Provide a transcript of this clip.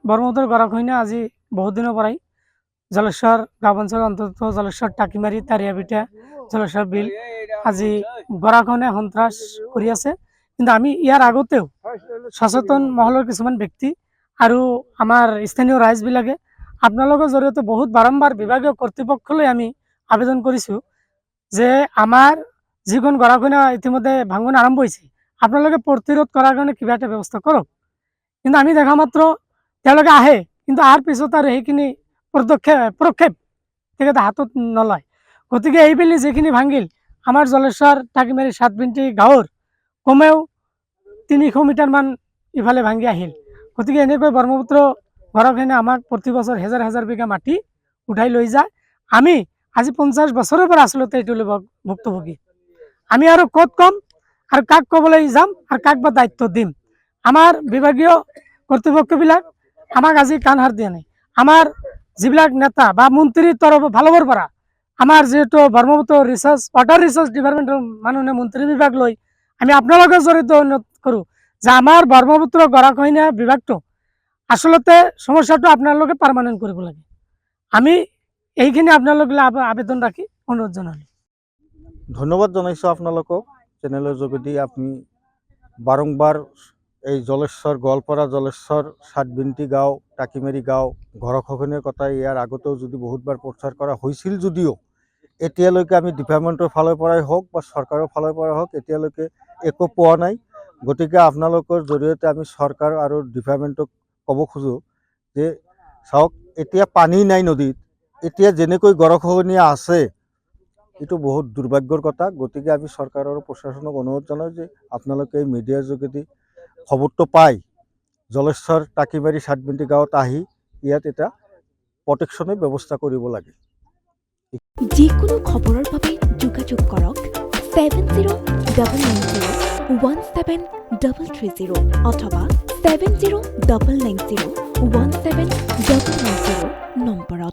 ব্রহ্মপুত্র গড়াখইনা আজি বহুত দিনের পরাই জলেশ্বর গাঁও অঞ্চল অন্তত জলেশ্বর টাকিমারি তারিয়াবিটা জলেশ্বর বিল আজি গড়াখনে সন্ত্রাস কৰি আছে। কিন্তু আমি ইয়াৰ আগতেও সচেতন মহলৰ কিছুমান ব্যক্তি আৰু আমাৰ স্থানীয় ৰাইজবিলাকে আপোনালোকৰ জৰিয়তে বহুত বাৰম্বাৰ বিভাগীয় কৰ্তৃপক্ষলৈ আমি আবেদন কৰিছোঁ যে আমাৰ যিখন গড়াখইনা ইতিমধ্যে ভাঙন আৰম্ভ হৈছে, আপোনালোকে প্ৰতিৰোধ কৰাৰ কাৰণে কিবা এটা ব্যৱস্থা কৰক। কিন্তু আমি দেখা মাত্ৰ তেওঁলোকে আহে, কিন্তু অহাৰ পিছত আৰু সেইখিনি পদক্ষেপ তেখেতে হাতত নলয়। গতিকে এইবেলি যিখিনি ভাঙিল আমাৰ জলেশ্বৰ টাকিমাৰী 7 বিন্তি গাঁৱৰ কমেও 300 মিটাৰমান ইফালে ভাঙি আহিল। গতিকে এনেকৈ ব্ৰহ্মপুত্ৰ গড়াখইনা আমাক প্ৰতি বছৰ হাজাৰ হাজাৰ বিঘা মাটি উঠাই লৈ যায়। আমি আজি 50 বছৰৰ পৰা আচলতে এইটো ভুক্তভোগী। আমি আৰু ক'ত কম আৰু কাক ক'বলৈ যাম আৰু কাক বা দায়িত্ব দিম? আমাৰ বিভাগীয় কৰ্তৃপক্ষবিলাক আমাক আজি কাণ সাৰ দিয়া নাই। আমাৰ যিবিলাক নেতা বা মন্ত্ৰীৰ ফালৰ পৰা আমাৰ যেহেতু ব্ৰহ্মপুত্ৰ ৱাটাৰ ৰিচাৰ্চ ডিপাৰ্টমেণ্টৰ মাননীয় মন্ত্ৰী বিভাগ লৈ আমি আপোনালোকৰ জৰিয়তে অনুৰোধ কৰোঁ যে আমাৰ ব্ৰহ্মপুত্ৰ গড়াখইনা বিভাগটো আচলতে সমস্যাটো আপোনালোকে পাৰ্মানেণ্ট কৰিব লাগে। আমি এইখিনি আপোনালোকলৈ আবেদন ৰাখি অনুৰোধ জনালোঁ। ধন্যবাদ জনাইছোঁ আপোনালোকক। চেনেলৰ যোগেদি আপুনি বাৰম্বাৰ এই জলেশ্বৰ গোৱালপাৰা জলেশ্বৰ 7 বিন্তি গাঁও টাকিমাৰী গাঁও গড়াখইনাৰ কথা ইয়াৰ আগতেও যদি বহুতবাৰ প্ৰচাৰ কৰা হৈছিল যদিও এতিয়ালৈকে আমি ডিপাৰ্টমেণ্টৰ ফালৰ পৰাই হওক বা চৰকাৰৰ ফালৰ পৰাই হওক এতিয়ালৈকে একো পোৱা নাই। গতিকে আপোনালোকৰ জৰিয়তে আমি চৰকাৰ আৰু ডিপাৰ্টমেণ্টক ক'ব খোজোঁ যে চাওক, এতিয়া পানী নাই নদীত, এতিয়া যেনেকৈ গড়াখইনা আছে এইটো বহুত দুৰ্ভাগ্যৰ কথা। গতিকে আমি চৰকাৰ আৰু প্ৰশাসনক অনুৰোধ জনাওঁ যে আপোনালোকে এই মিডিয়াৰ যোগেদি খবৰটো পাই জলেশ্বৰ টাকিমাৰী 7 বিন্তি গাঁৱত আহি ইয়াত এটা প্ৰটেকশ্যনৰ ব্যৱস্থা কৰিব লাগে। যিকোনো খবৰৰ বাবে যোগাযোগ কৰক 7099017330 অথবা 7099017990 নম্বৰত।